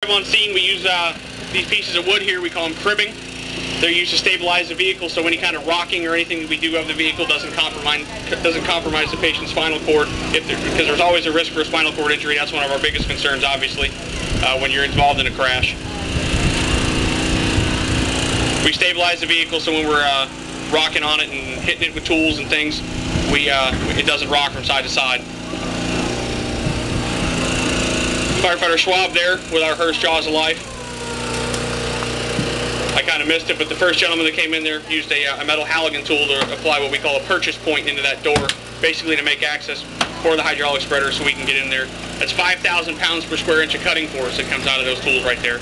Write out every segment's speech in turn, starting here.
On scene, we use these pieces of wood here. We call them cribbing. They're used to stabilize the vehicle, so any kind of rocking or anything that we do of the vehicle doesn't compromise the patient's spinal cord. Because there's always a risk for a spinal cord injury. That's one of our biggest concerns, obviously, when you're involved in a crash. We stabilize the vehicle, so when we're rocking on it and hitting it with tools and things, it doesn't rock from side to side. Firefighter Schwab there with our Hearst Jaws of Life. I kind of missed it, but the first gentleman that came in there used a metal halogen tool to apply what we call a purchase point into that door, basically to make access for the hydraulic spreader so we can get in there. That's 5,000 pounds per square inch of cutting force that comes out of those tools right there.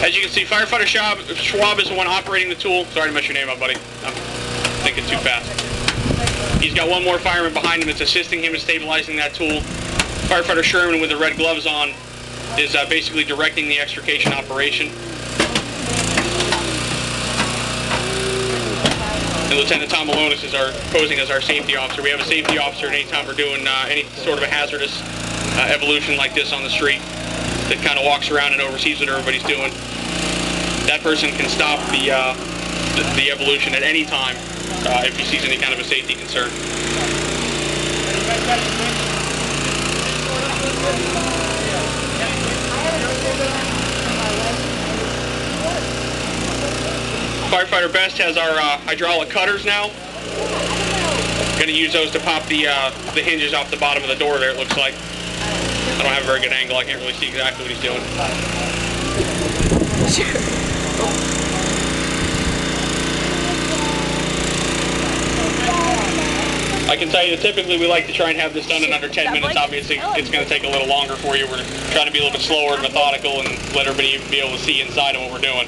As you can see, Firefighter Schwab is the one operating the tool. Sorry to mess your name up, buddy. I'm thinking too fast. He's got one more fireman behind him that's assisting him in stabilizing that tool. Firefighter Sherman with the red gloves on is basically directing the extrication operation. And Lieutenant Tom Malonis is posing as our safety officer. We have a safety officer at any time we're doing any sort of a hazardous evolution like this on the street that kind of walks around and oversees what everybody's doing. That person can stop the evolution at any time if he sees any kind of a safety concern. Firefighter Best has our hydraulic cutters now. Going to use those to pop the hinges off the bottom of the door there, it looks like. I don't have a very good angle. I can't really see exactly what he's doing. I can tell you that typically we like to try and have this done in under 10 minutes. Obviously, it's going to take a little longer for you. We're trying to be a little bit slower and methodical and let everybody be able to see inside of what we're doing.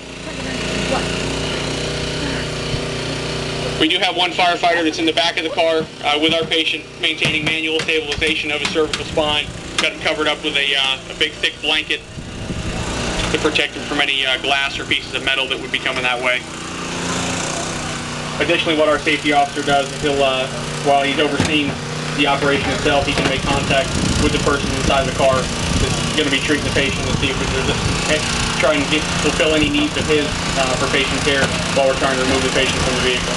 We do have one firefighter that's in the back of the car with our patient, maintaining manual stabilization of his cervical spine. Got him covered up with a big thick blanket to protect him from any glass or pieces of metal that would be coming that way. Additionally, what our safety officer does is he'll, while he's overseeing the operation itself, he can make contact with the person inside the car that's going to be treating the patient and see if there's trying to fulfill any needs of his for patient care while we're trying to remove the patient from the vehicle.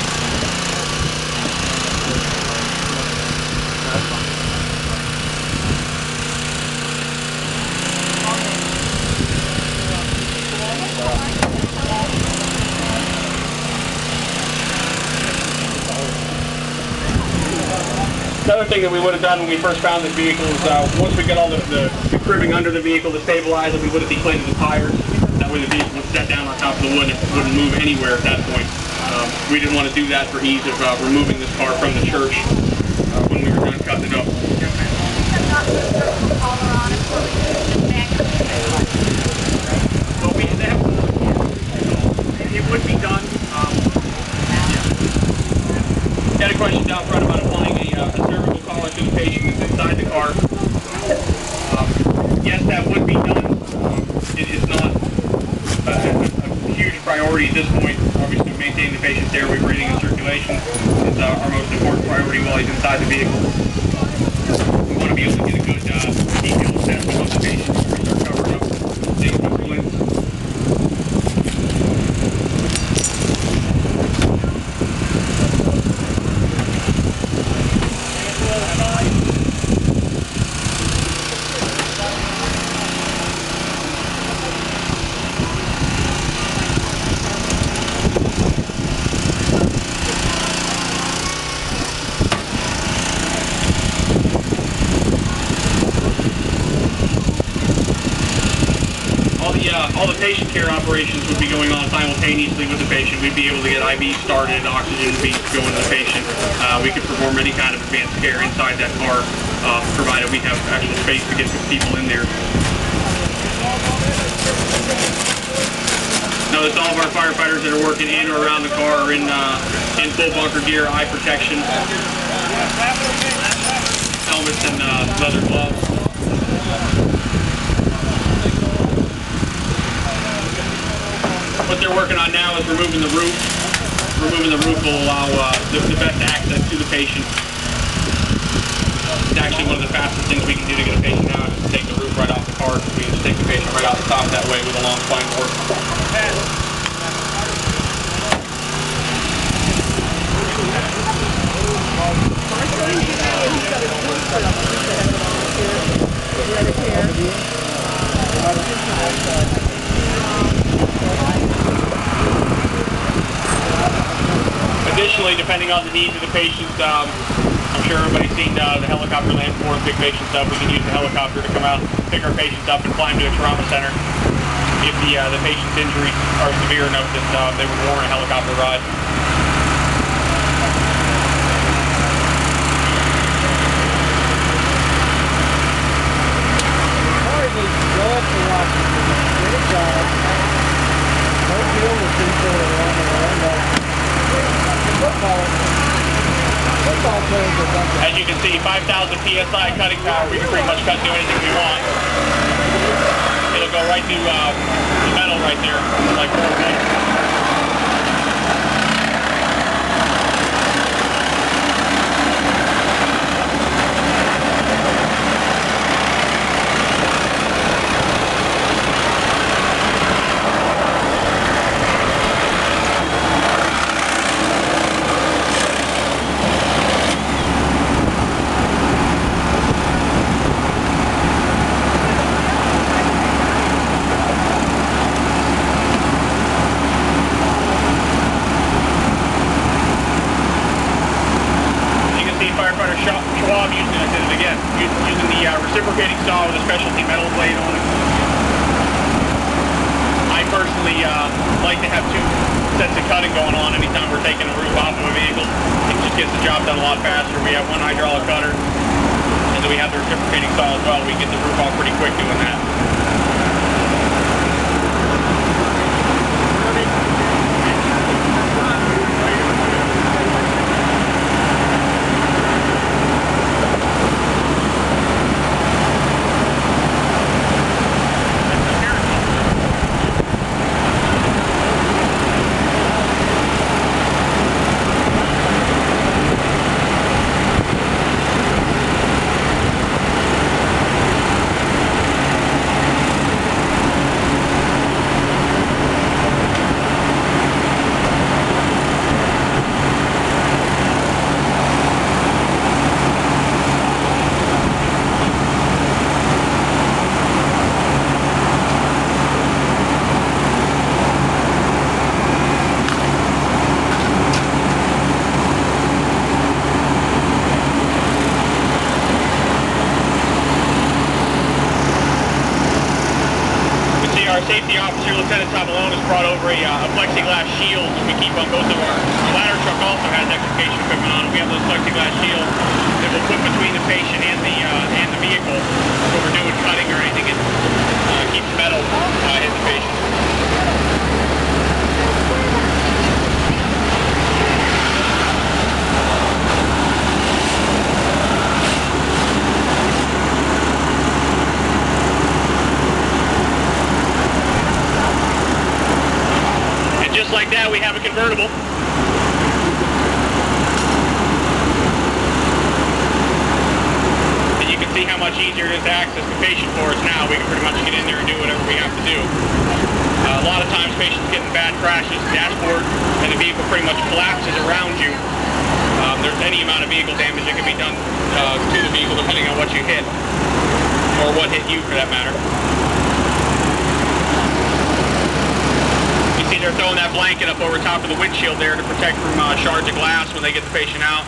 Another thing that we would have done when we first found this vehicle is once we got all the cribbing under the vehicle to stabilize it, we would have deflated the tires. That way the vehicle would set down on top of the wood and it wouldn't move anywhere at that point. We didn't want to do that for ease of removing this car from the church when we were done cutting it up. Well, it would be done. Had a question down front about applying a cervical collar to the patient that's inside the car. Yes, that would be done. It is not a huge priority at this point. Obviously, maintaining the patient's airway, breathing, and circulation is our most important priority while he's inside the vehicle. We want to be able to get a good detailed assessment of the patient before we start covering up things with splints. All the patient care operations would be going on simultaneously with the patient. We'd be able to get IVs started, oxygen would be going to the patient. We could perform any kind of advanced care inside that car, provided we have actual space to get people in there. Notice all of our firefighters that are working in or around the car are in full bunker gear, eye protection, helmet. and leather gloves. What they're working on now is removing the roof. Removing the roof will allow the best access to the patient. It's actually one of the fastest things we can do to get a patient out is to take the roof right off the car. We can just take the patient right off the top that way with a long spine board. Additionally, depending on the needs of the patient, I'm sure everybody's seen the helicopter land for big patients up. We can use the helicopter to come out, pick our patients up, and fly them to a trauma center if the patient's injuries are severe enough that they would warrant a helicopter ride. As you can see, 5,000 PSI cutting power, we can pretty much cut and do anything we want. It'll go right through the metal right there, like 4 volts. Using the reciprocating saw with a specialty metal blade on it. I personally like to have 2 sets of cutting going on anytime we're taking a roof off of a vehicle. It just gets the job done a lot faster. We have 1 hydraulic cutter, and then we have the reciprocating saw as well. We can get the roof off pretty quick doing that. Our safety officer, Lieutenant Tabalone, has brought over a plexiglass shield that we keep on both of our ladder truck also has extrication equipment on it. We have those plexiglass shields that we'll put between the patient and the vehicle when we're doing cutting or anything. It keeps metal in the patient. Just like that, we have a convertible. And you can see how much easier it is to access the patient for us now. We can pretty much get in there and do whatever we have to do. A lot of times patients get in bad crashes, the dashboard and the vehicle pretty much collapses around you. There's any amount of vehicle damage that can be done to the vehicle depending on what you hit, or what hit you for that matter. They're throwing that blanket up over top of the windshield there to protect from shards of glass when they get the patient out.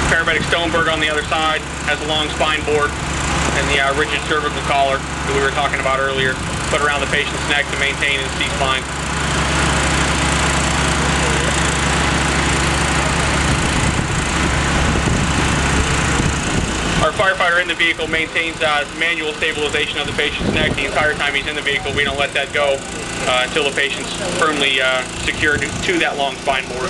Paramedic Stoneberg on the other side has a long spine board and the rigid cervical collar that we were talking about earlier, put around the patient's neck to maintain his C-spine. Our firefighter in the vehicle maintains manual stabilization of the patient's neck the entire time he's in the vehicle. We don't let that go until the patient's firmly secured to that long spine board.